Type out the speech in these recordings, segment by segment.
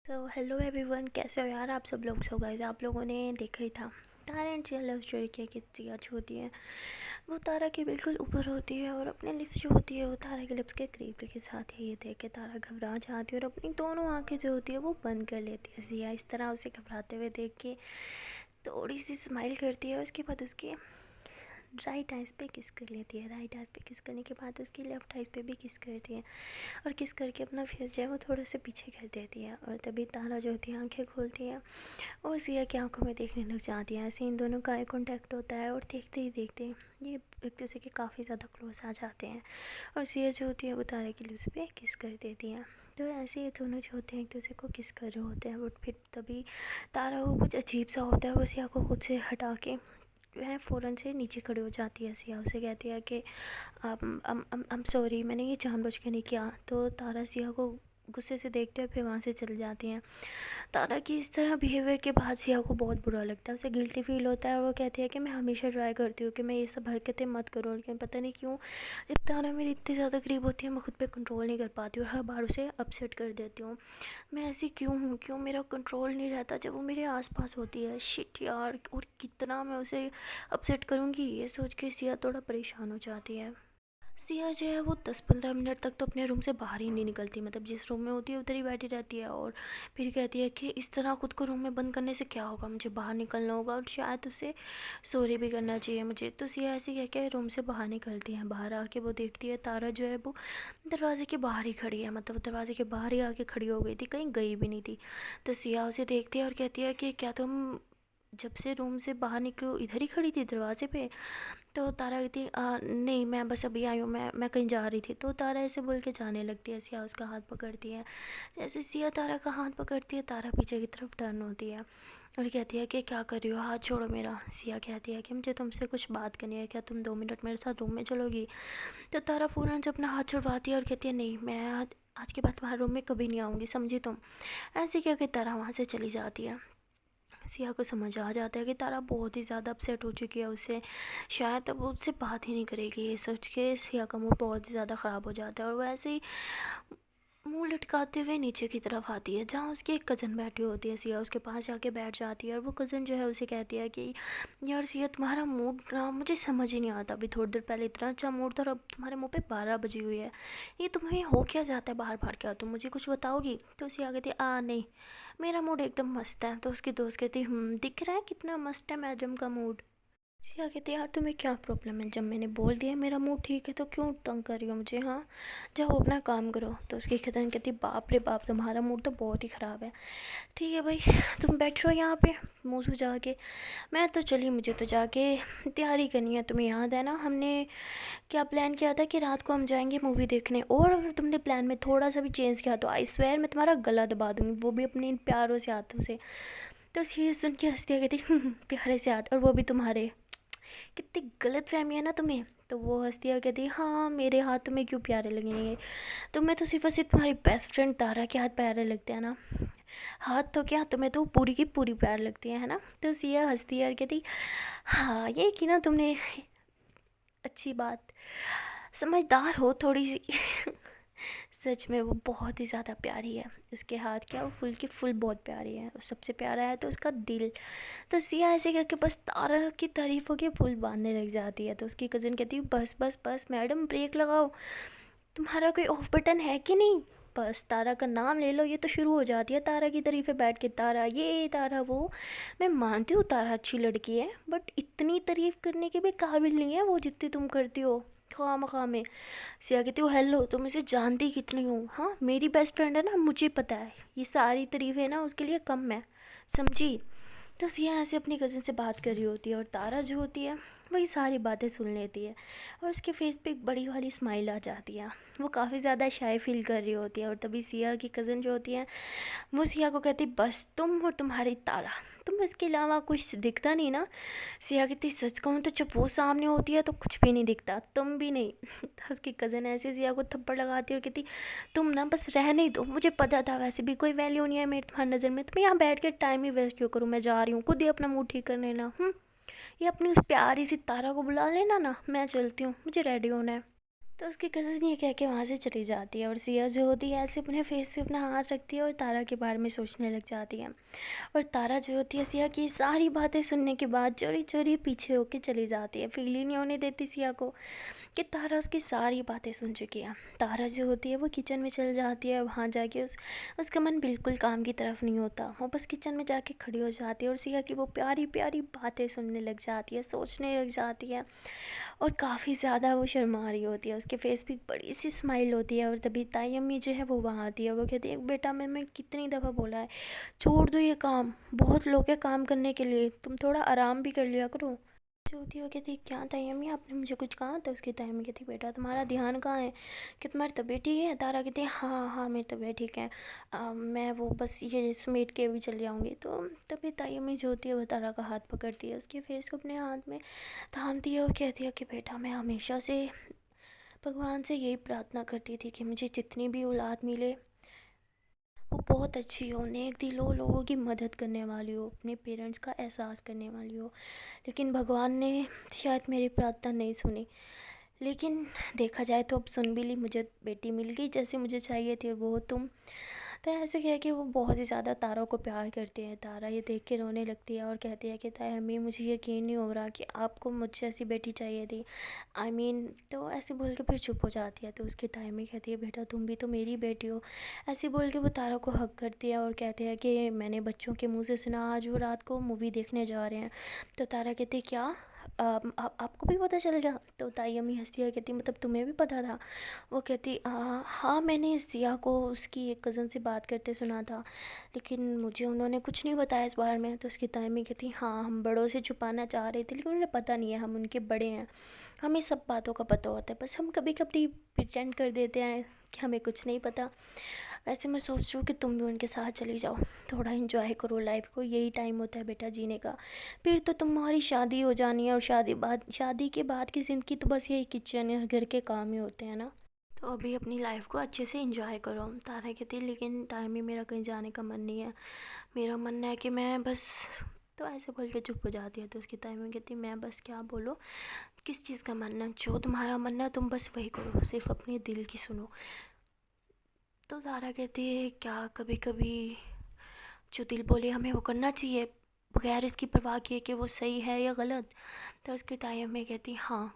तो hello everyone, कैसे हो यार आप सब लोग। सो गाइस, आप लोगों ने देखा ही था तारा एंड सिया लव स्टोरी की कितनी अच्छी होती है। वो तारा के बिल्कुल ऊपर होती है और अपने लिप्स जो होती है वो तारा के लिप्स के करीब के साथ ही ये देख के तारा घबरा जाती है और अपनी दोनों आंखें जो होती है वो बंद कर लेती है। सिया इस तरह उसे घबराते हुए देख के थोड़ी सी स्माइल करती है और उसके बाद उसके राइट आइज़ पे किस कर लेती है। राइट आइज़ पे किस करने के बाद उसकी लेफ़्ट आइज़ पे भी किस करती है और किस करके अपना फेस जो है वो थोड़ा सा पीछे कर देती है। और तभी तारा जो होती है आंखें खोलती है और सिया की आंखों में देखने लग जाती है। ऐसे इन दोनों का आई कांटेक्ट होता है और देखते ही देखते ये एक दूसरे के काफ़ी ज़्यादा क्लोज आ जाते हैं और सिया जो होती है वो तारा के लिप्स पे किस कर देती है। तो ऐसे ये दोनों जो होते हैं एक दूसरे को किस कर रहे होते हैं। बट फिर तभी तारा को कुछ अजीब सा होता है और वो सिया को खुद से हटा के वह फ़ौरन से नीचे खड़ी हो जाती है। सिया उसे कहती है कि I'm सॉरी, मैंने ये जानबूझ के नहीं किया। तो तारा सिया को गुस्से से देखते हुए फिर वहाँ से चली जाती हैं। तारा की इस तरह बिहेवियर के बाद सिया को बहुत बुरा लगता है, उसे गिल्टी फील होता है और वो कहती है कि मैं हमेशा ट्राई करती हूँ कि मैं ये सब हरकतें मत करूँ, लेकिन पता नहीं क्यों जब तारा मेरी इतनी ज़्यादा करीब होती है मैं खुद पे कंट्रोल नहीं कर पाती और हर बार उसे अपसेट कर देती हूँ। मैं ऐसी क्यों हूँ, क्यों मेरा कंट्रोल नहीं रहता जब वो मेरे आसपास होती है। शिट यार, और कितना मैं उसे अपसेट करूँगी ये सोच के सिया थोड़ा परेशान हो जाती है। सिया जो है वो 10-15 मिनट तक तो अपने रूम से बाहर ही नहीं निकलती, मतलब जिस रूम में होती है उधर ही बैठी रहती है और फिर कहती है कि इस तरह खुद को रूम में बंद करने से क्या होगा, मुझे बाहर निकलना होगा और शायद उसे सॉरी भी करना चाहिए मुझे। तो सिया ऐसे कह के रूम से बाहर निकलती है। बाहर आके वो देखती है तारा जो है वो दरवाजे के बाहर ही खड़ी है, मतलब दरवाजे के बाहर ही आके खड़ी हो गई थी, कहीं गई भी नहीं थी। तो सिया उसे देखती है और कहती है कि क्या तुम जब से रूम से बाहर निकलो इधर ही खड़ी थी दरवाजे पे। तो तारा कहती नहीं, मैं बस अभी आई हूँ, मैं कहीं जा रही थी। तो तारा ऐसे बोल के जाने लगती है। सिया उसका हाथ पकड़ती है। जैसे सिया तारा का हाथ पकड़ती है तारा पीछे की तरफ टर्न होती है और कहती है कि क्या कर रही हो, हाथ छोड़ो मेरा। सिया कहती है कि मुझे तुमसे कुछ बात करनी है, क्या तुम 2 मिनट मेरे साथ रूम में चलोगी। तो तारा फ़ौरन से अपना हाथ छुड़वाती है और कहती है नहीं, मैं आज के बाद तुम्हारे रूम में कभी नहीं आऊँगी, समझी तुम। ऐसे कह के तारा वहाँ से चली जाती है। सिया को समझ आ जाता है कि तारा बहुत ही ज़्यादा अपसेट हो चुकी है उससे, शायद अब वो उससे बात ही नहीं करेगी। ये सोच के सिया का मूड बहुत ही ज़्यादा ख़राब हो जाता है और वो ऐसे ही मुंह लटकाते हुए नीचे की तरफ आती है जहाँ उसकी एक कज़न बैठी होती है। सिया उसके पास जाके बैठ जाती है और वो कज़न जो है उसे कहती है कि यार सिया, तुम्हारा मूड ना मुझे समझ ही नहीं आता। अभी थोड़ी देर पहले इतना अच्छा मूड था और अब तुम्हारे मुंह पे 12 बजी हुई है, ये तुम्हें हो क्या जाता है बाहर बाहर क्या, तुम मुझे कुछ बताओगी। तो सिया कहती है नहीं, मेरा मूड एकदम मस्त है। तो उसकी दोस्त कहती है दिख रहा है कितना मस्त है मैडम का मूड। सिया कहती है यार तुम्हें क्या प्रॉब्लम है, जब मैंने बोल दिया मेरा मूड ठीक है तो क्यों तंग कर रही हो मुझे। हाँ, जाओ अपना काम करो। तो उसकी खतन कहती बाप रे बाप, तुम्हारा मूड तो बहुत ही ख़राब है। ठीक है भाई, तुम बैठो यहाँ पे मुँह सुझा के, मैं तो चली, मुझे तो जाके तैयारी करनी है। तुम्हें याद है ना हमने क्या प्लान किया था कि रात को हम जाएंगे मूवी देखने, और अगर तुमने प्लान में थोड़ा सा भी चेंज किया तो आई स्वेयर मैं तुम्हारा गला दबा दूँगी, वो भी अपने इन प्यारों से हाथों से। तो ये सुन के हंसती कहती प्यारे से हाथ, और वो भी तुम्हारे, कितनी गलत फहमी है ना तुम्हें। तो वो हंसती है और कहती है हाँ, मेरे हाथ तुम्हें क्यों प्यारे लगेंगे, तुम्हें तो सिर्फ और सिर्फ तुम्हारी बेस्ट फ्रेंड तारा के हाथ प्यारे लगते हैं ना, हाथ तो क्या तुम्हें तो पूरी की पूरी प्यार लगती है ना। तो सिया हंसती है और कहती हाँ, ये कि ना तुमने अच्छी बात, समझदार हो थोड़ी सी। सच में वो बहुत ही ज़्यादा प्यारी है, उसके हाथ क्या, वो फुल के फुल बहुत प्यारी है और सबसे प्यारा है तो उसका दिल। तो सिया ऐसे करके बस तारा की तारीफ़ों के फूल बांधने लग जाती है। तो उसकी कज़न कहती है बस बस बस मैडम, ब्रेक लगाओ, तुम्हारा कोई ऑफ बटन है कि नहीं, बस तारा का नाम ले लो। ये तो शुरू हो जाती है तारा की तारीफ़ें बैठ के, तारा ये तारा वो। मैं मानती हूँ तारा अच्छी लड़की है, बट इतनी तारीफ़ करने के भी काबिल नहीं है वो जितनी तुम करती हो खामखा में। सिया कहती हो हेलो, तुम इसे जानती कितनी हो, हाँ मेरी बेस्ट फ्रेंड है ना, मुझे पता है ये सारी तारीफ़ें ना उसके लिए कम है, समझी। तो सिया ऐसे अपनी कज़न से बात कर रही होती है और तारा जो होती है वही सारी बातें सुन लेती है और उसके फेस पे एक बड़ी वाली स्माइल आ जाती है। वो काफ़ी ज़्यादा शाय फील कर रही होती है और तभी सिया की कज़न जो होती है वो सिया को कहती बस तुम और तुम्हारी तारा, तुम इसके अलावा कुछ दिखता नहीं ना। सिया कहती सच कहूँ तो जब वो सामने होती है तो कुछ भी नहीं दिखता, तुम भी नहीं। तो उसकी कज़न ऐसे सिया को थप्पड़ लगाती है और कहती तुम ना बस रहने ही दो, मुझे पता था वैसे भी कोई वैल्यू नहीं है मेरी तुम्हारी नज़र में, तुम यहाँ बैठ के टाइम ही वेस्ट क्यों करूँ, मैं जा रही हूँ, खुद ही अपना मूड ठीक कर लेना। ये अपनी उस प्यारी सी तारा को बुला लेना ना, मैं चलती हूँ, मुझे रेडी होना है। तो उसकी कज़न ये कह के वहाँ से चली जाती है और सिया जो होती है ऐसे अपने फेस पे अपना हाथ रखती है और तारा के बारे में सोचने लग जाती है। और तारा जो होती है सिया की सारी बातें सुनने के बाद चोरी चोरी पीछे होके चली जाती है, फील ही नहीं होने देती सिया को कि तारा उसकी सारी बातें सुन चुकी है। तारा जो होती है वो किचन में चल जाती है, वहाँ जाके उसका मन बिल्कुल काम की तरफ नहीं होता, वो बस किचन में जाके खड़ी हो जाती है और सिया की वो प्यारी प्यारी बातें सुनने लग जाती है, सोचने लग जाती है और काफ़ी ज़्यादा वो शर्मा रही होती है। उसके फेस पे एक बड़ी सी स्माइल होती है और तभी ताई अम्मी जो है वो वहाँ आती है। वो कहती है बेटा मैं कितनी दफ़ा बोला है छोड़ दो ये काम, बहुत लोग हैं काम करने के लिए, तुम थोड़ा आराम भी कर लिया करो। जो होती है वो कहती है क्या ताई अम्मी आपने मुझे कुछ कहा? तो उसकी ताई अम्मी कहती बेटा तुम्हारा ध्यान कहाँ है, कि तुम्हारी तबीयत ठीक है? तारा कहती है हाँ हाँ मेरी तबीयत ठीक है, मैं वो बस ये समेट के भी चल जाऊँगी। तो तभी ताई अम्मी जो होती है वो तारा का हाथ पकड़ती है, उसके फेस को अपने हाथ में थामती है और कहती है कि बेटा मैं हमेशा से भगवान से यही प्रार्थना करती थी कि मुझे जितनी भी औलाद मिले वो बहुत अच्छी हो, नेक दिल हो, लोगों की मदद करने वाली हो, अपने पेरेंट्स का एहसास करने वाली हो। लेकिन भगवान ने शायद मेरी प्रार्थना नहीं सुनी। लेकिन देखा जाए तो अब सुन भी ली, मुझे बेटी मिल गई जैसे मुझे चाहिए थी, और वो तुम। तो ऐसे कह के वो बहुत ही ज़्यादा तारा को प्यार करते हैं। तारा ये देख के रोने लगती है और कहती है कि ताई अम्मी मुझे यकीन नहीं हो रहा कि आपको मुझसे ऐसी बेटी चाहिए थी, तो ऐसे बोल के फिर चुप हो जाती है। तो उसकी ताई अम्मी कहती है बेटा तुम भी तो मेरी बेटी हो। ऐसे बोल के वो तारा को हक करती है और कहते हैं कि मैंने बच्चों के मुँह से सुना आज वो रात को मूवी देखने जा रहे हैं। तो तारा कहती है क्या आपको भी पता चल गया? तो ताई अम्मी हंसती है, कहती मतलब तुम्हें भी पता था? वो कहती हाँ मैंने सिया को उसकी एक कज़न से बात करते सुना था, लेकिन मुझे उन्होंने कुछ नहीं बताया इस बारे में। तो उसकी ताई अम्मी कहती हाँ हम बड़ों से छुपाना चाह रहे थे लेकिन उन्हें पता नहीं है, हम उनके बड़े हैं, हमें सब बातों का पता होता है, बस हम कभी कभी प्रिटेंड कर देते हैं कि हमें कुछ नहीं पता। वैसे मैं सोच रही हूँ कि तुम भी उनके साथ चली जाओ, थोड़ा इन्जॉय करो लाइफ को, यही टाइम होता है बेटा जीने का। फिर तो तुम्हारी शादी हो जानी है और शादी के बाद की ज़िंदगी तो बस यही किचन या घर के काम ही होते हैं ना। तो अभी अपनी लाइफ को अच्छे से इंजॉय करो। तारा कहती लेकिन टाइम ही मेरा कहीं जाने का मन नहीं है, मेरा मन है कि मैं बस। तो ऐसे बोल के चुप हो जाती है। तो उसकी ताई में कहती मैं बस क्या बोलो, किस चीज़ का मन है, जो तुम्हारा मन है तुम बस वही करो, सिर्फ अपने दिल की सुनो। तो तारा कहती है क्या कभी कभी जो दिल बोले हमें वो करना चाहिए, बगैर इसकी परवाह किए कि वो सही है या गलत? तो उसकी ताई में कहती हाँ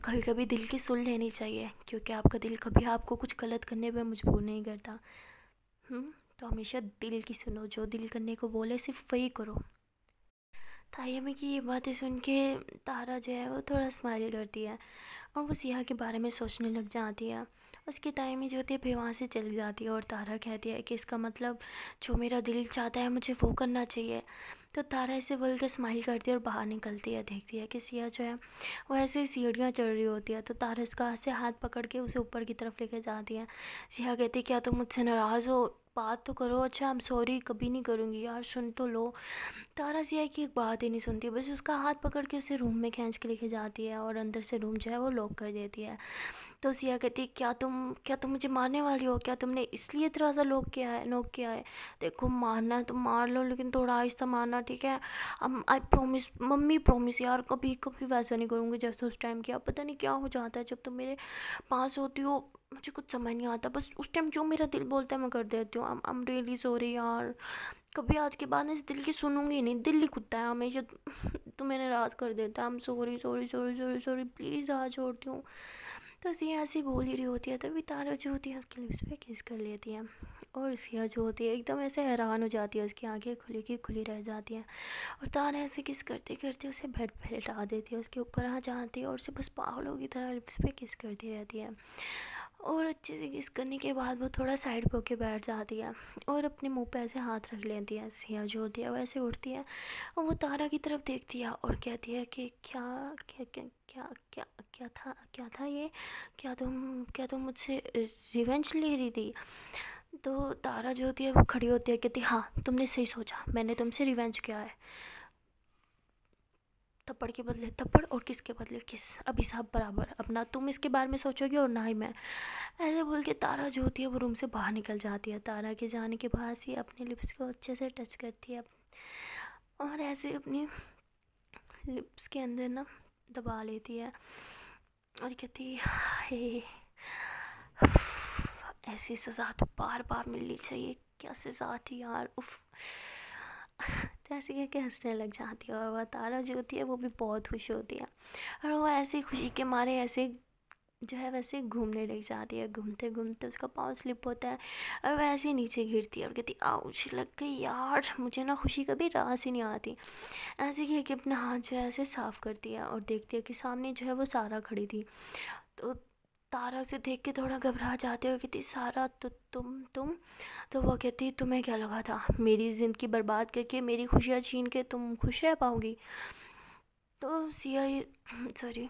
कभी कभी दिल की सुन लेनी चाहिए, क्योंकि आपका दिल कभी आपको कुछ गलत करने पे मजबूर नहीं करता। तो हमेशा दिल की सुनो, जो दिल करने को बोले सिर्फ वही करो। ताई अम्मी की ये बातें सुन के तारा जो है वो थोड़ा स्माइल करती है और वो सिया के बारे में सोचने लग जाती है। उसकी ताई अम्मी जो होती है फिर वहाँ से चली जाती है और तारा कहती है कि इसका मतलब जो मेरा दिल चाहता है मुझे वो करना चाहिए। तो तारा ऐसे बोल के स्माइल करती है और बाहर निकलती है, देखती है कि सिया जो है वो ऐसे ही सीढ़ियाँ चढ़ रही होती है। तो तारा उसका ऐसे हाथ पकड़ के उसे ऊपर की तरफ लेके जाती है। सिया कहती है क्या तुम मुझसे नाराज़ हो, बात तो करो। अच्छा I'm सॉरी, कभी नहीं करूँगी यार, सुन तो लो। तारा सिया की एक बात ही नहीं सुनती, बस उसका हाथ पकड़ के उसे रूम में खींच के लेके जाती है और अंदर से रूम जो है वो लॉक कर देती है। तो सिया कहती है क्या तुम मुझे मारने वाली हो? क्या तुमने इसलिए दरवाज़ा नॉक किया है? देखो मारना है तो मार लो, लेकिन थोड़ा आहिस्ता मारना, ठीक है? आई प्रॉमिस मम्मी, प्रॉमिस यार, कभी कभी वैसा नहीं करूँगी जैसे उस टाइम किया। पता नहीं क्या हो जाता है जब तुम मेरे पास होती हो, मुझे कुछ समझ नहीं आता, बस उस टाइम जो मेरा दिल बोलता है मैं कर देती हूँ। आई एम रियली सॉरी यार, कभी आज के बाद इस दिल की सुनूंगी नहीं, दिल ही कुत्ता है हमेशा। तुम्हें नाराज़ कर देता है। I am sorry sorry sorry sorry sorry, please हाथ जोड़ती हूँ। तो सिया ऐसी बोल ही रही होती है, तभी तारा जो होती है उसके लिप्स पे किस कर लेती है और सिया जो होती है एकदम ऐसे हैरान हो जाती है, उसकी आंखें खुली की खुली रह जाती हैं। और तारा ऐसे किस करते करते उसे बेड पे लेटा देती है, उसके ऊपर आ जाती है और उसे बस पागलों की तरह लिप्स पे किस करती रहती है। और अच्छे से किस करने के बाद वो थोड़ा साइड पे होके बैठ जाती है और अपने मुंह पे ऐसे हाथ रख लेती है। सिया जो होती है वो ऐसे उठती है और वो तारा की तरफ देखती है और कहती है कि क्या क्या क्या क्या क्या क्या था ये, क्या तुम मुझसे रिवेंज ले रही थी? तो तारा जो होती है वो खड़ी होती है, कहती हाँ तुमने सही सोचा, मैंने तुमसे रिवेंज किया है। थप्पड़ के बदले थप्पड़ और किस के बदले किस, अभी सब बराबर, अब ना तुम इसके बारे में सोचोगी और ना ही मैं। ऐसे बोल के तारा जो होती है वो रूम से बाहर निकल जाती है। तारा के जाने के बाद ही अपने लिप्स को अच्छे से टच करती है और ऐसे अपनी लिप्स के अंदर ना दबा लेती है। और कहती हे, ऐसी सज़ा तो बार बार मिलनी चाहिए, क्या सज़ा थी यार, उफ। तो ऐसे कह के हंसने लग जाती है, और वह तारा जो होती है वो भी बहुत खुश होती है, और वो ऐसे खुशी के मारे ऐसे जो है वैसे घूमने लग जाती है। घूमते घूमते उसका पाँव स्लिप होता है और वह ऐसे ही नीचे गिरती है और कहती आउच लग गई यार, मुझे ना खुशी कभी रास ही नहीं आती। ऐसे कह के अपना हाथ जो है ऐसे साफ़ करती है और देखती है कि सामने जो है वो सारा खड़ी थी। तो तारा उसे देख के थोड़ा घबरा जाती है और कहती सारा तो तुम। तो वो कहती तुम्हें क्या लगा था मेरी ज़िंदगी बर्बाद करके मेरी खुशियाँ छीन के तुम खुश रह पाओगी। तो सिया ये सॉरी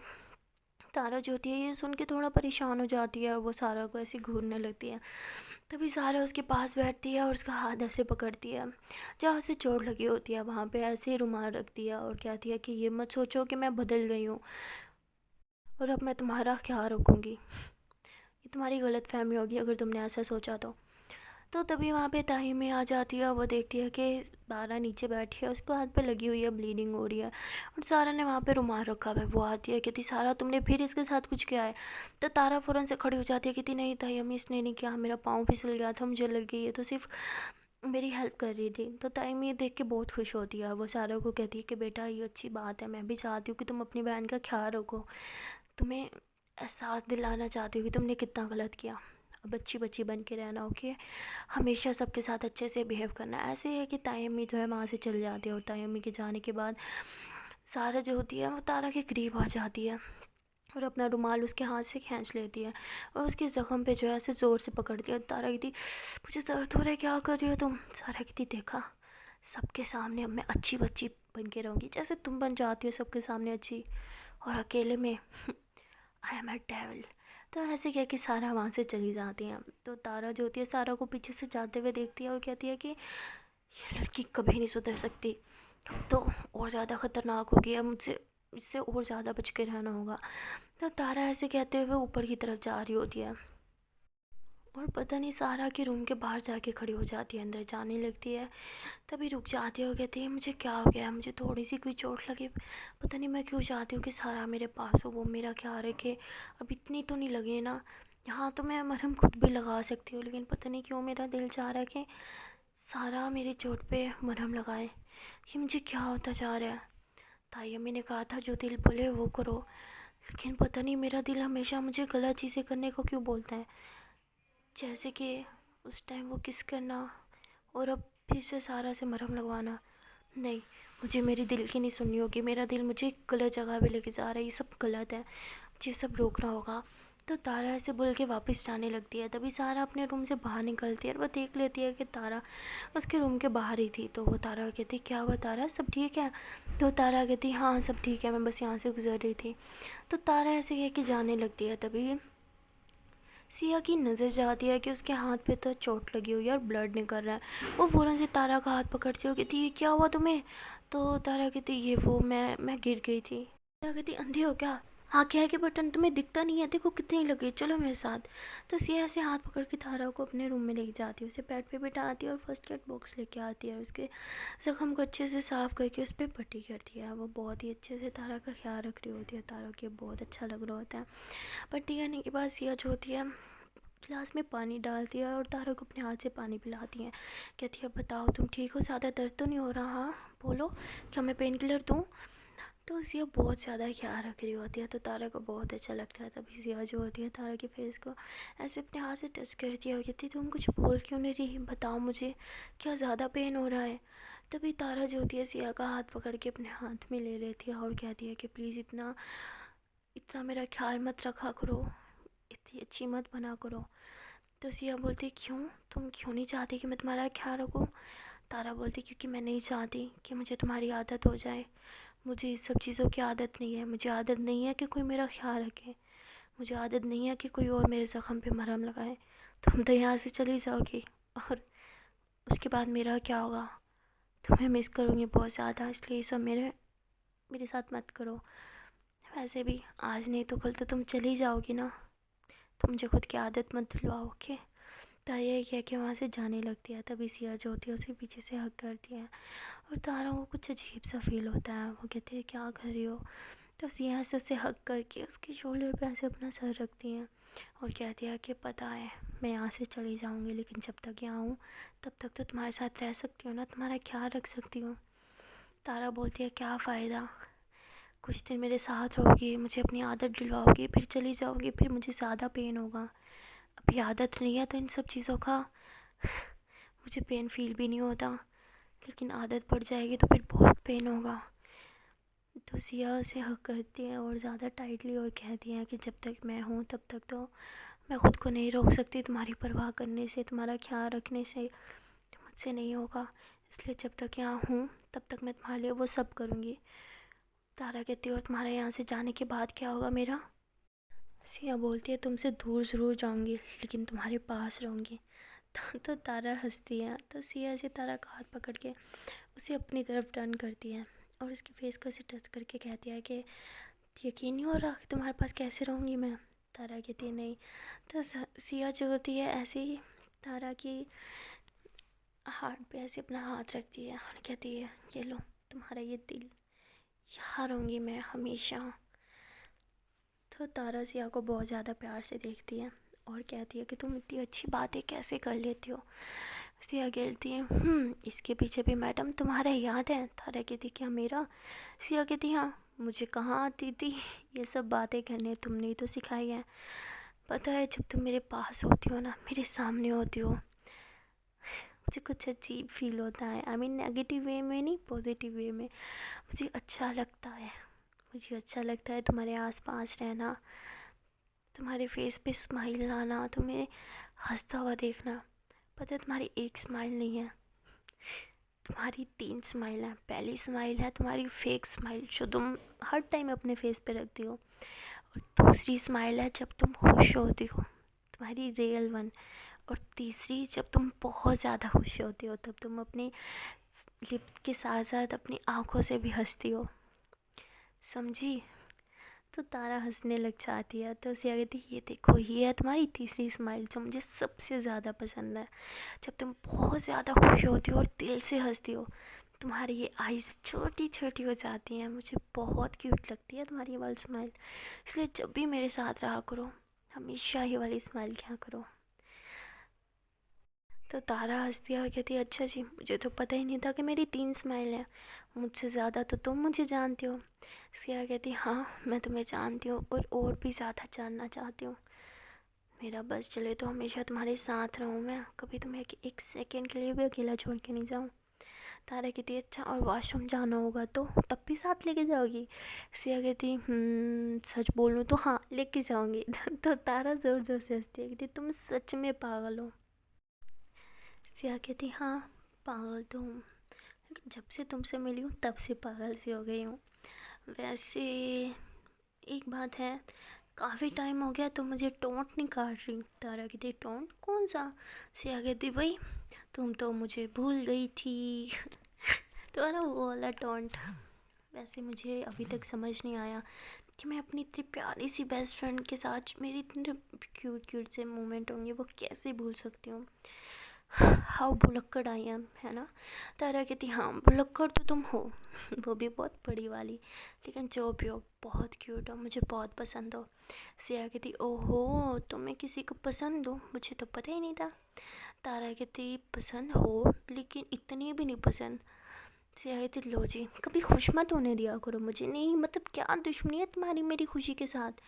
तारा जो होती है ये सुन के थोड़ा परेशान हो जाती है और वो सारा को ऐसे घूरने लगती है। तभी सारा उसके पास बैठती है और उसका हाथ ऐसे पकड़ती है, जहाँ उसे चोट लगी होती है वहाँ पे ऐसे ही रुमाल रखती है और कहती है कि ये मत सोचो कि मैं बदल गई हूँ और अब मैं तुम्हारा ख्याल रखूँगी, ये तुम्हारी गलत फहमी होगी अगर तुमने ऐसा सोचा तो तभी वहाँ पे ताहिमी आ जाती है और वो देखती है कि तारा नीचे बैठी है, उसको हाथ पे लगी हुई है, ब्लीडिंग हो रही है और सारा ने वहाँ पे रुमाल रखा हुआ है। वो आती है कहती सारा तुमने फिर इसके साथ कुछ किया है। तो तारा फ़ौरन से खड़ी हो जाती है, कहती नहीं ताहिमी इसने नहीं किया, मेरा पाँव फिसल गया था, मुझे लग गई है, तो सिर्फ मेरी हेल्प कर रही थी। तो ताइमी ये देख के बहुत खुश होती है, वो सारा को कहती है कि बेटा ये अच्छी बात है, मैं भी चाहती हूँ कि तुम अपनी बहन का ख्याल रखो, तुम्हें एहसास दिलाना चाहती हूँ कि तुमने कितना गलत किया, अब बच्ची बच्ची बन के रहना, ओके, हमेशा सबके साथ अच्छे से बिहेव करना। ऐसे है कि तायम्मी जो है वहाँ से चल जाती है और तायम्मी के जाने के बाद सारा जो होती है वो तारा के करीब आ जाती है और अपना रुमाल उसके हाथ से खींच लेती है और उसके ज़ख़म पे जो है ऐसे ज़ोर से पकड़ती है। तारा कहती मुझे दर्द हो रहा है, क्या कर रही हो तुम। सारा कहती देखा सबके सामने अब मैं अच्छी बच्ची बन के रहूँगी, जैसे तुम बन जाती हो सबके सामने अच्छी, और अकेले में आई एम अ डेविल। तो ऐसे कह के सारा वहाँ से चली जाती हैं। तो तारा जो होती है सारा को पीछे से जाते हुए देखती है और कहती है कि ये लड़की कभी नहीं सुधर सकती, तो और ज़्यादा ख़तरनाक होगी, अब मुझसे इससे और ज़्यादा बच के रहना होगा। तो तारा ऐसे कहते हुए ऊपर की तरफ जा रही होती है और पता नहीं सारा के रूम के बाहर जाके खड़ी हो जाती है, अंदर जाने लगती है। तभी रुक जाती है और कहती है मुझे क्या हो गया, मुझे थोड़ी सी कोई चोट लगी, पता नहीं मैं क्यों चाहती हूँ कि सारा मेरे पास हो, वो मेरा ख्याल रखे, अब इतनी तो नहीं लगे ना। यहाँ तो मैं मरहम खुद भी लगा सकती हूँ, लेकिन पता नहीं क्यों मेरा दिल चाह रहा है कि सारा मेरी चोट पे मरहम लगाए, कि मुझे क्या होता जा रहा है। ताई अम्मी ने कहा था जो दिल बोले वो करो, लेकिन पता नहीं मेरा दिल हमेशा मुझे गलत चीज़ें करने को क्यों बोलता है, जैसे कि उस टाइम वो किस करना और अब फिर से सारा से मरहम लगवाना। नहीं, मुझे मेरी दिल की नहीं सुननी होगी, मेरा दिल मुझे गलत जगह पे लेके जा रहा है, ये सब गलत है, मुझे सब रोकना होगा। तो तारा ऐसे बोल के वापस जाने लगती है। तभी सारा अपने रूम से बाहर निकलती है और वो देख लेती है कि तारा उसके रूम के बाहर ही थी। तो वो तारा कहती क्या हुआ तारा, सब ठीक है। तो तारा कहती हाँ सब ठीक है, मैं बस यहाँ से गुजर रही थी। तो तारा ऐसे कह के जाने लगती है। तभी सिया की नज़र जाती है कि उसके हाथ पे तो चोट लगी हुई है और ब्लड निकल रहा है। वो फ़ौरन से तारा का हाथ पकड़ती है और कहती ये क्या हुआ तुम्हें। तो तारा कहती ये वो मैं गिर गई थी। तारा कहती अंधी हो क्या, आँखें है कि बटन तुम्हें दिखता नहीं है, देखो कितनी लगी, चलो मेरे साथ। तो सिया ऐसे हाथ पकड़ के तारा को अपने रूम में लेके जाती है, उसे बेड पे बिठाती है और फर्स्ट एड बॉक्स लेके आती है, उसके ज़ख़म को अच्छे से साफ़ करके उस पर पट्टी करती है। वो बहुत ही अच्छे से तारा का ख्याल रख रही होती है, तारा को बहुत अच्छा लग रहा होता है। पट्टी करने के बाद सिया जो होती है गिलास में पानी डालती है और तारा को अपने हाथ से पानी पिलाती है। कहती है बताओ तुम ठीक हो, ज़्यादा दर्द तो नहीं हो रहा, हाँ बोलो, क्या मैं पेन किलर दूँ। तो सिया बहुत ज़्यादा ख्याल रख रही होती है, तो तारा को बहुत अच्छा लगता है। तभी सिया जो होती है तारा के फेस को ऐसे अपने हाथ से टच करती है और कहती तुम कुछ बोल क्यों नहीं रही, बताओ मुझे क्या ज़्यादा पेन हो रहा है। तभी तारा जो होती है सिया का हाथ पकड़ के अपने हाथ में ले लेती है और कहती है कि प्लीज़ इतना इतना मेरा ख्याल मत रखा करो, इतनी अच्छी मत बना करो। तो सिया बोलती क्यों, तुम क्यों नहीं चाहती कि मैं तुम्हारा ख्याल रखूँ। तारा बोलती क्योंकि मैं नहीं चाहती कि मुझे तुम्हारी आदत हो जाए, मुझे इस सब चीज़ों की आदत नहीं है, मुझे आदत नहीं है कि कोई मेरा ख्याल रखे, मुझे आदत नहीं है कि कोई और मेरे ज़ख़म पे मरहम लगाए। तुम तो यहाँ से चली जाओगी और उसके बाद मेरा क्या होगा, तुम्हें मिस करूँगी बहुत ज़्यादा, इसलिए ये सब मेरे मेरे साथ मत करो। वैसे भी आज नहीं तो कल तो तुम चली जाओगी ना, तो मुझे खुद की आदत मत दिलवाओ, ओके। तारा कह के वहाँ से जाने लगती है। तभी सिया जो होती है उसे पीछे से हक करती है और तारा को कुछ अजीब सा फील होता है। वो कहती है क्या कर रही हो। तो सिया से उसे हक करके उसके शोल्डर पे ऐसे अपना सर रखती हैं और कहती है कि पता है मैं यहाँ से चली जाऊँगी, लेकिन जब तक यहाँ हूँ तब तक तो तुम्हारे साथ रह सकती हूँ ना, तुम्हारा ख्याल रख सकती हूँ। तारा बोलती है क्या फ़ायदा, कुछ दिन मेरे साथ रहोगी, मुझे अपनी आदत दिलवाओगी, फिर चली जाओगी, फिर मुझे ज़्यादा पेन होगा। अभी आदत नहीं है तो इन सब चीज़ों का मुझे पेन फील भी नहीं होता, लेकिन आदत पड़ जाएगी तो फिर बहुत पेन होगा। तो सिया उसे हक करती है और ज़्यादा टाइटली और कहती है कि जब तक मैं हूँ तब तक तो मैं ख़ुद को नहीं रोक सकती तुम्हारी परवाह करने से, तुम्हारा ख्याल रखने से, मुझसे नहीं होगा, इसलिए जब तक यहाँ हूँ तब तक मैं तुम्हारे लिए वो सब करूँगी। तारा कहती है और तुम्हारे यहाँ से जाने के बाद क्या होगा मेरा? सिया बोलती है तुमसे दूर ज़रूर जाऊँगी लेकिन तुम्हारे पास रहूँगी। तो तारा हंसती है। तो सिया से तारा का हाथ पकड़ के उसे अपनी तरफ टर्न करती है और उसके फेस को ऐसे टच करके कहती है कि यकीन नहीं हो रहा कि तुम्हारे पास कैसे रहूँगी मैं। तारा कहती है नहीं। तो सिया जो होती है ऐसे ही तारा की हार्ट पे ऐसे अपना हाथ रखती है और कहती है ये लो तुम्हारा ये दिल, यहाँ रहूँगी मैं हमेशा। तो तारा सिया को बहुत ज़्यादा प्यार से देखती है और कहती है कि तुम इतनी अच्छी बातें कैसे कर लेती हो। सिया कहती है इसके पीछे भी मैडम तुम्हारा याद है। तारा कहती क्या मेरा? सिया कहती हाँ, मुझे कहाँ आती थी ये सब बातें करने, तुमने ही तो सिखाई है। पता है जब तुम मेरे पास होती हो ना, मेरे सामने होती हो, मुझे कुछ अजीब फील होता है। आई मीन नेगेटिव वे में नहीं, पॉजिटिव वे में। मुझे अच्छा लगता है, मुझे अच्छा लगता है तुम्हारे आसपास रहना, तुम्हारे फेस पे स्माइल लाना, तुम्हें हंसता हुआ देखना। पता है तुम्हारी एक स्माइल नहीं है, तुम्हारी 3 स्माइल है। पहली स्माइल है तुम्हारी फेक स्माइल जो तुम हर टाइम अपने फेस पे रखती हो, और दूसरी स्माइल है जब तुम खुश होती हो, तुम्हारी रियल वन। और तीसरी जब तुम बहुत ज़्यादा खुश होती हो तब तुम अपनी लिप्स के साथ साथ अपनी आँखों से भी हंसती हो, समझी? तो तारा हंसने लग जाती है। तो सिया कहती ये देखो ये है तुम्हारी तीसरी स्माइल जो मुझे सबसे ज़्यादा पसंद है। जब तुम बहुत ज़्यादा खुश होती हो और दिल से हंसती हो, तुम्हारी ये आइज़ छोटी छोटी हो जाती हैं, मुझे बहुत क्यूट लगती है तुम्हारी ये वाली स्माइल। इसलिए जब भी मेरे साथ रहा करो हमेशा ये वाली स्माइल किया करो। तो तारा हंसती है और कहती है अच्छा जी, मुझे तो पता ही नहीं था कि मेरी 3 स्माइल हैं, मुझसे ज़्यादा तो तुम मुझे जानती हो। सिया कहती हाँ मैं तुम्हें जानती हूँ और भी ज़्यादा जानना चाहती हूँ। मेरा बस चले तो हमेशा तुम्हारे साथ रहूँ मैं, कभी तुम्हें एक सेकंड के लिए भी अकेला छोड़ के नहीं जाऊँ। तारा कहती अच्छा और वॉशरूम जाना होगा तो तब भी साथ लेके जाओगी? सिया कहती सच बोलूँ तो हाँ लेके जाऊँगी। तो तारा ज़ोर ज़ोर से हंसती है, कहती तुम सच में पागल हो। सिया कहती हाँ पागल तो हूँ, लेकिन जब से तुमसे मिली हूँ तब से पागल सी हो गई हूँ। वैसे एक बात है, काफ़ी टाइम हो गया तो मुझे टोंट नहीं काट रही। तारा कहती टोंट कौन सा? सिया कहती वही, तुम तो मुझे भूल गई थी। तो ना वो वाला टोंट। वैसे मुझे अभी तक समझ नहीं आया कि मैं अपनी इतनी प्यारी सी बेस्ट फ्रेंड के साथ मेरी इतने क्यूट क्यूट से मोमेंट होंगे वो कैसे भूल सकती हूँ। हाउ भुलक्कड़ आई एम, है ना? तारा कहती हाँ भुलक्कड़ तो तुम हो, वो भी बहुत बड़ी वाली, लेकिन जो भी हो बहुत क्यूट हो, मुझे बहुत पसंद हो। सिया कहती ओहो तुम्हें किसी को पसंद हो, मुझे तो पता ही नहीं था। तारा कहती पसंद हो लेकिन इतनी भी नहीं पसंद। सिया कहती लो जी कभी खुश मत होने दिया करो मुझे। नहीं मतलब क्या दुश्मनी है तुम्हारी मेरी खुशी के साथ,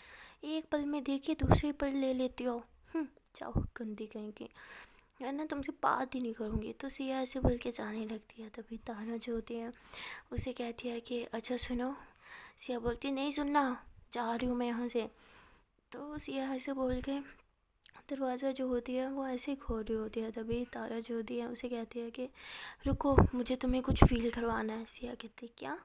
एक पल में देखिए दूसरे पल ले लेती हो। जाओ गंदी कहीं की, है ना, तुमसे बात ही नहीं करूँगी। तो सिया ऐसे बोल के जाने लगती है। तभी तारा जो होती है उसे कहती है कि अच्छा सुनो। सिया बोलती है नहीं सुनना, जा रही हूँ मैं यहाँ से। तो सिया ऐसे बोल के दरवाज़ा जो होती है वो ऐसे ही खोल रही होती है। तभी तारा जो होती है उसे कहती है कि रुको मुझे तुम्हें कुछ फील करवाना है। सिया कहती है क्या?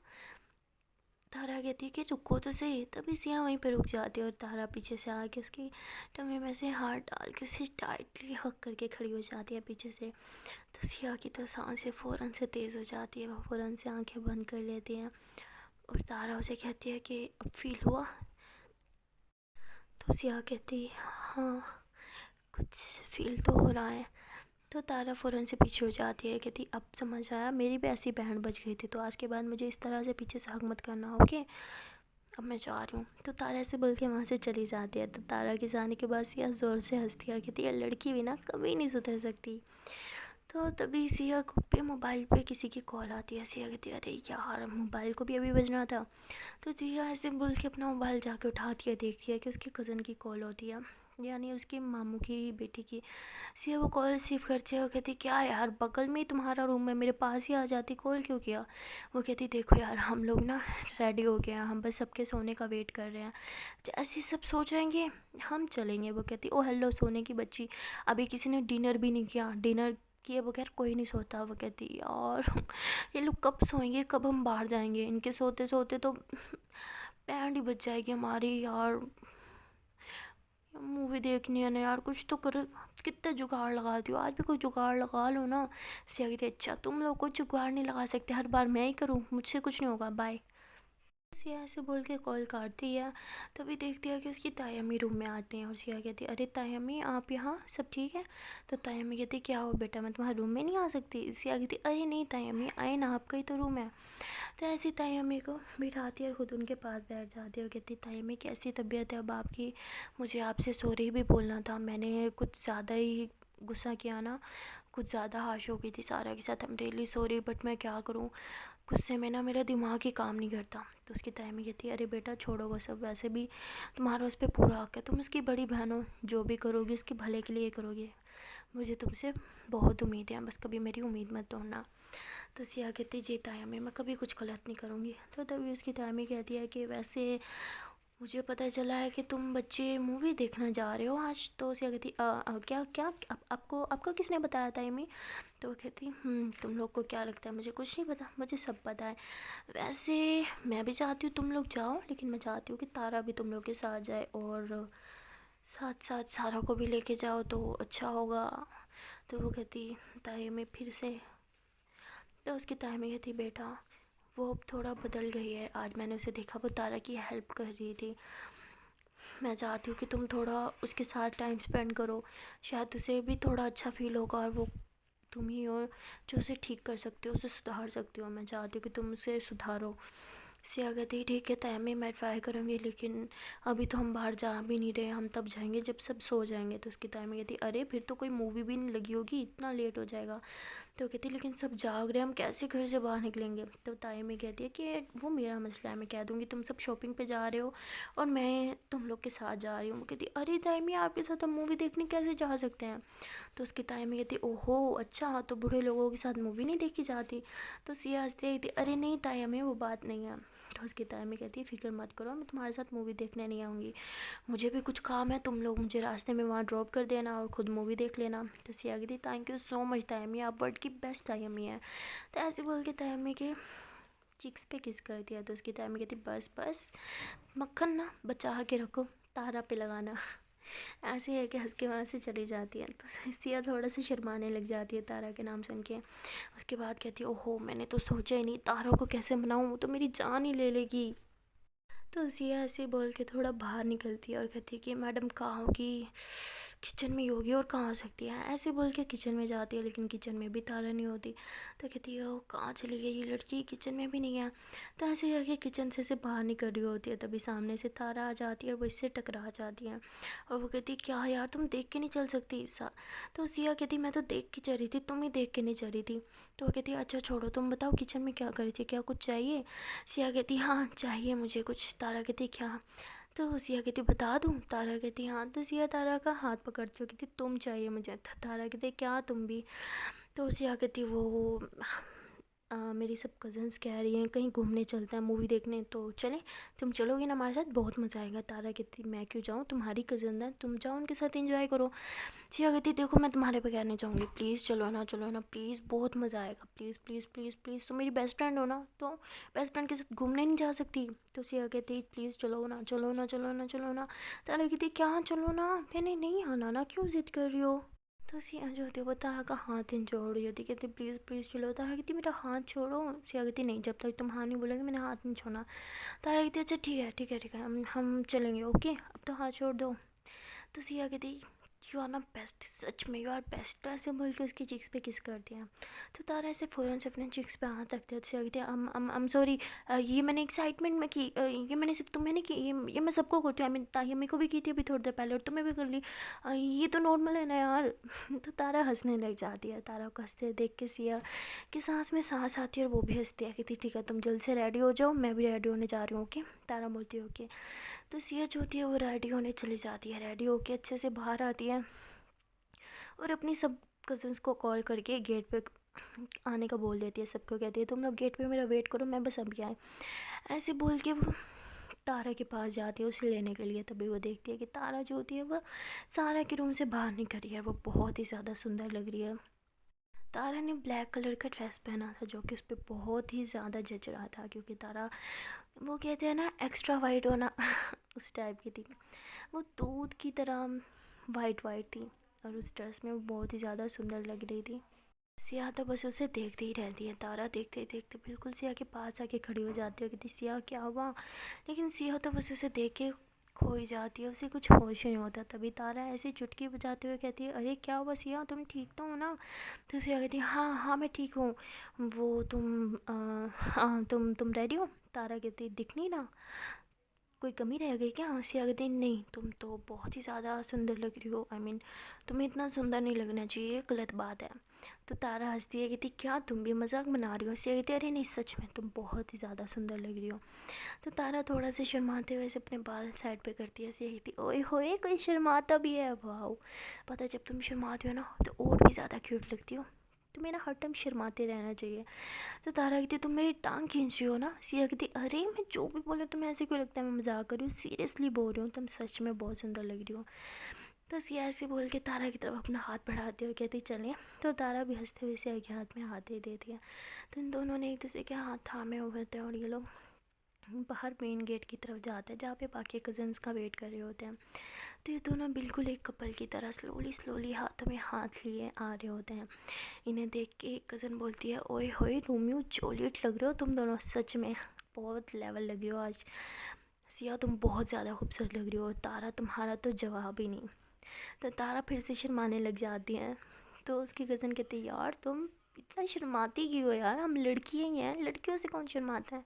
तारा कहती है कि रुको तो सही। तभी सिया वहीं पर रुक जाती है और तारा पीछे से आके उसकी टमी में से हाथ डाल के उसे टाइटली हक करके खड़ी हो जाती है पीछे से। तो सिया की तो सांसें फ़ौरन से तेज़ हो जाती है, वो फ़ौरन से आंखें बंद कर लेती हैं और तारा उसे कहती है कि अब फील हुआ? तो सिया कहती हाँ कुछ फील तो हो रहा है। तो तारा फ़ौरन से पीछे हो जाती है, कहती अब समझ आया, मेरी भी ऐसी बहन बच गई थी, तो आज के बाद मुझे इस तरह से पीछे से हक मत करना, ओके? अब मैं जा रही हूँ। तो तारा ऐसे बोल के वहाँ से चली जाती है। तो तारा के जाने के बाद सिया ज़ोर से हंसती है और कहती है लड़की भी ना कभी नहीं सुधर सकती। तो तभी सिया को पे मोबाइल पे किसी की कॉल आती है। सिया कहती है अरे यार मोबाइल को भी अभी बजना था। तो सिया ऐसे बोल के अपना मोबाइल जाके उठाती है, देखती है कि उसके कज़न की कॉल होती है, यानी उसके मामू की बेटी की। सिया वो कॉल रिसीव करती है और कहती क्या यार बगल में ही तुम्हारा रूम है, मेरे पास ही आ जाती, कॉल क्यों किया। वो कहती देखो यार हम लोग ना रेडी हो गए हैं, हम बस सबके सोने का वेट कर रहे हैं, जैसे सब सो जाएंगे हम चलेंगे। वो कहती ओ हेलो सोने की बच्ची, अभी किसी ने डिनर भी नहीं किया, डिनर किए बगैर कोई नहीं सोता। वो कहती यार ये लोग कब सोएंगे, कब हम बाहर जाएंगे, इनके सोते सोते तो बैंड ही बज जाएगी हमारी। यार मूवी देखनी है ना यार, कुछ तो करो, कितना जुगाड़ लगाती हो, आज भी कोई जुगाड़ लगा लो ना। सिया कहती अच्छा तुम लोग कुछ जुगाड़ नहीं लगा सकते, हर बार मैं ही करूँ, मुझसे कुछ नहीं होगा, बाय। सिया ऐसे बोल के कॉल काटती है। तभी देखती है कि उसकी ताई अम्मी रूम में आते हैं और सिया कहती है अरे ताई अम्मी आप यहाँ, सब ठीक है। तो ताई अम्मी कहती क्या हो बेटा, मैं तुम्हारे रूम में नहीं आ सकती। सिया कहती अरे नहीं ताई अम्मी आए ना, आपका ही तो रूम है। तो ऐसी ताई अम्मी को बिठाती है और ख़ुद उनके पास बैठ जाती है और कहती ताई अम्मी कैसी तबीयत है अब आपकी, मुझे आपसे सॉरी भी बोलना था, मैंने कुछ ज़्यादा ही गुस्सा किया ना, कुछ ज़्यादा हाश हो गई थी सारा के साथ, I am really sorry, but मैं क्या करूँ, गुस्से में ना मेरा दिमाग ही काम नहीं करता। तो उसकी ताई अम्मी कहती है अरे बेटा छोड़ो वो सब, वैसे भी तुम्हारा उस पर पूरा हक है, तुम उसकी बड़ी बहन हो, जो भी करोगी उसके भले के लिए करोगे, मुझे तुमसे बहुत उम्मीद है, बस कभी मेरी उम्मीद मत तोड़ना। तो सिया कहती जी ताई अम्मी मैं कभी कुछ गलत नहीं करूँगी। तो तभी उसकी ताई अम्मी कहती है कि वैसे मुझे पता चला है कि तुम बच्चे मूवी देखना जा रहे हो आज। तो सिया कहती क्या क्या आपको किसने बताया ताई अम्मी। तो वो कहती तुम लोग को क्या लगता है, मुझे कुछ नहीं पता, मुझे सब पता है। वैसे मैं भी चाहती हूँ तुम लोग जाओ, लेकिन मैं चाहती हूँ कि तारा भी तुम लोग के साथ जाए और साथ साथ सारा को भी लेके जाओ तो अच्छा होगा। तो वो कहती ताई अम्मी फिर से। तो उसकी ताई अम्मी कहती बेटा वो अब थोड़ा बदल गई है, आज मैंने उसे देखा वो तारा की हेल्प कर रही थी, मैं चाहती हूँ कि तुम थोड़ा उसके साथ टाइम स्पेंड करो, शायद उसे भी थोड़ा अच्छा फील होगा, और वो तुम ही हो जो उसे ठीक कर सकते हो, उसे सुधार सकती हो, मैं चाहती हूँ कि तुम उसे सुधारो। सिया कहती ठीक है तैमी मैं ट्राई करूँगी, लेकिन अभी तो हम बाहर जा भी नहीं रहे, हम तब जाएंगे जब सब सो जाएंगे। तो उसकी ताई कहती अरे फिर तो कोई मूवी भी नहीं लगी होगी, इतना लेट हो जाएगा। तो कहती लेकिन सब जाग रहे हैं, हम कैसे घर से बाहर निकलेंगे। तो ताई में कहती है कि वो मेरा मसला है, मैं कह दूँगी तुम सब शॉपिंग पे जा रहे हो और मैं तुम लोग के साथ जा रही हूँ। वो कहती अरे ताई में आपके साथ हम मूवी देखने कैसे जा सकते हैं। तो उसकी ताई में कहती ओहो अच्छा, तो बूढ़े लोगों के साथ मूवी नहीं देखी जाती। तो सिया हंसती थी अरे नहीं ताई में वो बात नहीं है। तो उसकी ताई में कहती फिक्र मत करो, मैं तुम्हारे साथ मूवी देखने नहीं आऊँगी, मुझे भी कुछ काम है, तुम लोग मुझे रास्ते में वहाँ ड्रॉप कर देना और ख़ुद मूवी देख लेना। तो सिया कहती थैंक यू सो मच ताई अम्मी, आप वर्ल्ड की बेस्ट ताई अम्मी है। तो ऐसे बोल के ताई अम्मी के चिक्स पे किस कर दिया। तो उसकी ताई अम्मी कहती बस बस मक्खन ना बचा के रखो, तारा पे लगाना। ऐसे है कि हंस के वहाँ से चली जाती है। तो सिया थोड़ा सा शर्माने लग जाती है तारा के नाम सुन के। उसके बाद कहती है ओहो मैंने तो सोचा ही नहीं, तारा को कैसे मनाऊँ, तो मेरी जान ही ले लेगी। तो सिया ऐसे बोल के थोड़ा बाहर निकलती है और कहती है कि मैडम कहाँ होगी, किचन में ही होगी, और कहाँ हो सकती है। ऐसे बोल के किचन में जाती है, लेकिन किचन में भी तारा नहीं होती। तो कहती है ओ कहाँ चली गई ये लड़की, किचन में भी नहीं है। तो ऐसे करके किचन से बाहर निकल रही होती है, तभी सामने से तारा आ जाती है और वो इससे टकरा जाती है। और वो कहती क्या यार तुम देख के नहीं चल सकती सा। तो सिया कहती मैं तो देख के चल रही थी, तुम ही देख के नहीं चल रही थी। तो वो कहती अच्छा छोड़ो, तुम बताओ किचन में क्या कर रही थी, क्या कुछ चाहिए। सिया कहती हाँ चाहिए मुझे कुछ। तारा कहती क्या। तो सिया कहती बता दूँ। तारा कहती हाँ। तो सिया तारा का हाथ पकड़ती हो, कहती तुम चाहिए मुझे। तो तारा कहती क्या तुम भी। तो सिया कहती वो मेरी सब कज़न्स कह रही हैं कहीं घूमने चलते हैं मूवी देखने, तो चलें, तुम चलोगी ना हमारे साथ, बहुत मज़ा आएगा। तारा कहती मैं क्यों जाऊँ, तुम्हारी कज़न है, तुम जाओ उनके साथ एंजॉय करो। सिया कहती देखो मैं तुम्हारे बगैर नहीं जाऊँगी, प्लीज़ चलो ना प्लीज़, बहुत मज़ा आएगा, प्लीज़ प्लीज़ प्लीज़ प्लीज़, तुम मेरी बेस्ट फ्रेंड हो ना, तो बेस्ट फ्रेंड के साथ घूमने नहीं जा सकती। तो सिया कहती प्लीज़ चलो ना। तारा कहती क्या चलो ना, मैंने नहीं आना ना, क्यों ज़िद कर रही हो। तो सिया जो होती है वो तारा का हाथ छोड़ रही होती, कहती प्लीज़ प्लीज़ चलो। तारा कहती मेरा हाथ छोड़ो। सिया कहती नहीं, जब तक तुम हाँ नहीं बोलोगे मैंने हाथ नहीं छोड़ना। तारा कहती अच्छा ठीक है हम चलेंगे, ओके अब तो हाथ छोड़ दो। तो सिया कहती यू आर ना बेस्ट, सच में यू आर बेस्ट, ऐसे बोल के उसकी चिक्स पे किस कर दिया। तो तारा ऐसे फ़ौरन से अपने चिक्स पे हाथ रखते कहते अम सॉरी, ये मैंने एक्साइटमेंट में की, ये मैंने सिर्फ तुम्हें नहीं की, ये मैं सबको करती हूँ, आई मीन ताहिया मेरे को भी की थी अभी थोड़ी देर पहले और तुम्हें भी कर ली, ये तो नॉर्मल है ना यार। तो तारा हंसने लग जाती है। तारा को हंसते देख के सिया कि सांस में सांस आती है और वो भी हंसती है कि ठीक है तुम जल्द से रेडी हो जाओ, मैं भी रेडी होने जा रही हूँ। ओके, तारा बोलती है ओके। तो सिया जो होती है वो रेडी होने चली जाती है, रेडी होके अच्छे से बाहर आती है और अपनी सब कज़न्स को कॉल करके गेट पे आने का बोल देती है। सबको कहती है तुम लोग गेट पे मेरा वेट करो, मैं बस अभी आए। ऐसे बोल के वो तारा के पास जाती है उसे लेने के लिए। तभी वो देखती है कि तारा जो होती है वह सारा के रूम से बाहर निकल रही है। वो बहुत ही ज़्यादा सुंदर लग रही है। तारा ने ब्लैक कलर का ड्रेस पहना था जो कि उस पर बहुत ही ज़्यादा जच रहा था, क्योंकि तारा वो कहते हैं ना एक्स्ट्रा वाइट होना उस टाइप की थी। वो दूध की तरह वाइट वाइट थी और उस ड्रेस में वो बहुत ही ज़्यादा सुंदर लग रही थी। सिया तो बस उसे देखती ही रहती है। तारा देखते ही देखते बिल्कुल सिया के पास आके खड़ी हो जाती है, कहती सिया क्या हुआ, लेकिन सिया तो बस उसे देख के खो ही जाती है, उसे कुछ होश ही नहीं होता। तभी तारा ऐसे चुटकी बजाते हुए कहती है अरे क्या हुआ सिया, तुम ठीक तो हो ना। तो सिया कहती है हाँ हाँ मैं ठीक हूँ। वो हाँ तुम रेडी हो। तारा कहती दिख नहीं रहा, कोई कमी रह गई क्या। सिया कहती नहीं तुम तो बहुत ही ज़्यादा सुंदर लग रही हो, आई मीन तुम्हें इतना सुंदर नहीं लगना चाहिए, गलत बात है। तो तारा हंसती है, कहती क्या तुम भी मजाक बना रही हो। सिया कहती अरे नहीं सच में तुम बहुत ही ज़्यादा सुंदर लग रही हो। तो तारा थोड़ा सा शर्माते हुए से अपने बाल साइड पे करती है। सिया कहती ओए होए कोई शर्माता भी है, वाह। पता है जब तुम शर्माती हो ना तो और भी ज़्यादा क्यूट लगती हो, तुम्हें ना हर टाइम शर्माते रहना चाहिए। तो तारा कहती तुम मेरी टांग खींच रही हो ना। सिया कहती अरे मैं जो भी बोलूँ तुम्हें ऐसे क्यों लगता है मैं मजाक कर रही हूँ, सीरियसली बोल रही हूँ, तुम सच में बहुत सुंदर लग रही हो। तो सिया ऐसे बोल के तारा की तरफ अपना हाथ बढ़ाती है और कहती चलें। तो तारा भी हंसते हुए सिया के हाथ में हाथ दे देती है। तो इन दोनों ने एक दूसरे के हाथ थामे हुए होते हैं और ये लोग बाहर मेन गेट की तरफ जाते हैं जहाँ पे बाकी कज़न्स का वेट कर रहे होते हैं। तो ये दोनों बिल्कुल एक कपल की तरह स्लोली स्लोली हाथों में हाथ लिए आ रहे होते हैं। इन्हें देख के एक कज़न बोलती है ओए होए रोमियो जूलियट लग रहे हो तुम दोनों, सच में बहुत लेवल लग रही हो आज। सिया तुम बहुत ज़्यादा खूबसूरत लग रही हो, तारा तुम्हारा तो जवाब ही नहीं। तो तारा फिर से शर्माने लग जाती हैं। तो उसकी कज़न कहती है यार तुम इतना शर्माती क्यों हो यार, हम लड़की ही हैं, लड़कियों से कौन शर्माता है।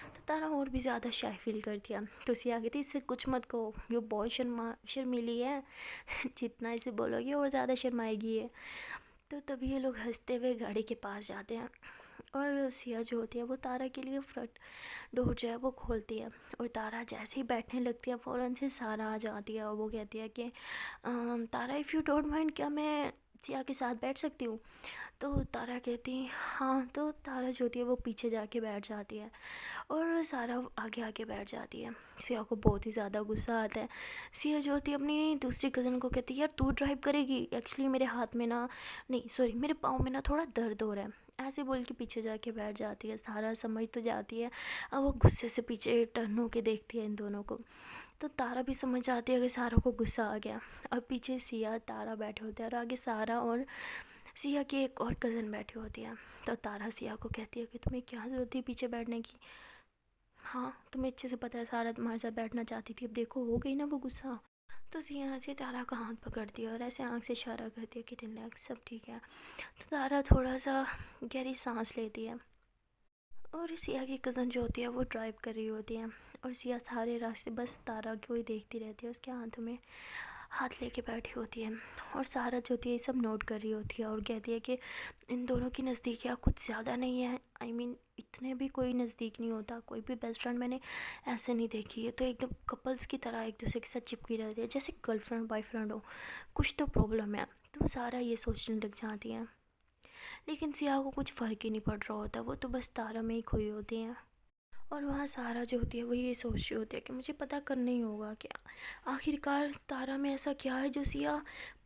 तो तारा और भी ज़्यादा शाय फील करती है। तो सिया कहती इससे कुछ मत कहो, ये बहुत शर्मीली है जितना इसे बोलोगे और ज़्यादा शर्माएगी है। तो तभी ये लोग हंसते हुए गाड़ी के पास जाते हैं और सिया जो होती है वो तारा के लिए फ्रंट डोर जो है वो खोलती है। और तारा जैसे ही बैठने लगती है फ़ौरन से सारा आ जाती है और वो कहती है कि तारा इफ़ यू डोंट माइंड क्या मैं सिया के साथ बैठ सकती हूँ। तो तारा कहती है हाँ। तो तारा जो होती है वो पीछे जाके बैठ जाती है और सारा आगे आके बैठ जाती है। सिया को बहुत ही ज़्यादा गुस्सा आता है। सिया जो होती है अपनी दूसरी कज़न को कहती है यार तू ड्राइव करेगी, एक्चुअली मेरे हाथ में ना, नहीं सॉरी मेरे पाँव में ना थोड़ा दर्द हो रहा है। ऐसे बोल के पीछे जाके बैठ जाती है। सारा समझ तो जाती है, अब वो गुस्से से पीछे टर्न होके देखती है इन दोनों को। तो तारा भी समझ जाती है कि सारा को गुस्सा आ गया। और पीछे सिया तारा बैठे होते हैं और आगे सारा और सिया की एक और कज़न बैठी होती है। तो तारा सिया को कहती है कि तुम्हें क्या ज़रूरत थी पीछे बैठने की, हाँ तुम्हें अच्छे से पता है सारा तुम्हारे साथ बैठना चाहती थी, अब देखो हो गई ना वो गुस्सा। तो सिया से तारा का हाथ पकड़ती है और ऐसे आँख से इशारा करती है कि रिलैक्स सब ठीक है। तो तारा थोड़ा सा गहरी सांस लेती है और सिया की कज़न जो होती है वो ड्राइव कर रही होती है और सिया सारे रास्ते बस तारा को ही देखती रहती है, उसके हाथों में हाथ लेके बैठी होती है। और सारा जो होती है ये सब नोट कर रही होती है और कहती है कि इन दोनों की नज़दीकियाँ कुछ ज़्यादा नहीं है, आई मीन इतने भी कोई नज़दीक नहीं होता, कोई भी बेस्ट फ्रेंड मैंने ऐसे नहीं देखी है। तो एकदम कपल्स की तरह एक दूसरे के साथ चिपकी रहती है जैसे गर्लफ्रेंड बॉयफ्रेंड हो, कुछ तो प्रॉब्लम है। तो सारा ये सोचने लग जाती हैं। लेकिन सिया को कुछ फ़र्क ही नहीं पड़ रहा होता, वो तो बस तारा में ही खोई होती हैं। और वहाँ सारा जो होती है वो ये सोच रही होती है कि मुझे पता करना ही होगा क्या आखिरकार तारा में ऐसा क्या है जो सिया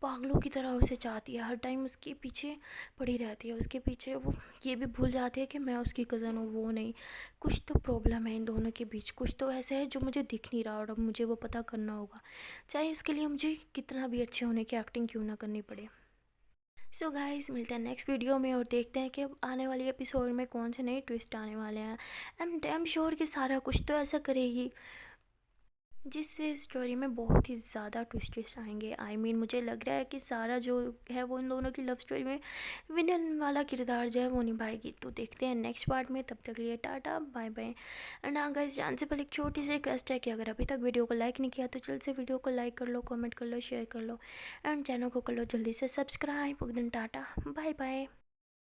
पागलों की तरह उसे चाहती है, हर टाइम उसके पीछे पड़ी रहती है, उसके पीछे। वो ये भी भूल जाती है कि मैं उसकी कज़न हूँ, वो नहीं। कुछ तो प्रॉब्लम है इन दोनों के बीच, कुछ तो ऐसा है जो मुझे दिख नहीं रहा और अब मुझे वो पता करना होगा, चाहे उसके लिए मुझे कितना भी अच्छे होने की एक्टिंग क्यों ना करनी पड़े। सो गाइस मिलते हैं नेक्स्ट वीडियो में और देखते हैं कि अब आने वाली एपिसोड में कौन से नए ट्विस्ट आने वाले हैं। आई एम डैम श्योर कि सारा कुछ तो ऐसा करेगी जिससे स्टोरी में बहुत ही ज़्यादा ट्विस्ट आएंगे। मुझे लग रहा है कि सारा जो है वो इन दोनों की लव स्टोरी में विलन वाला किरदार जो है वो निभाएगी। तो देखते हैं नेक्स्ट पार्ट में, तब तक लिए टाटा बाय बाय। एंड हाँ गाइस, जान से पहले एक छोटी सी रिक्वेस्ट है कि अगर अभी तक वीडियो को लाइक नहीं किया तो जल्द से वीडियो को लाइक कर लो, कमेंट कर लो, शेयर कर लो एंड चैनल को कर लो जल्दी से सब्सक्राइब। Tata bye bye.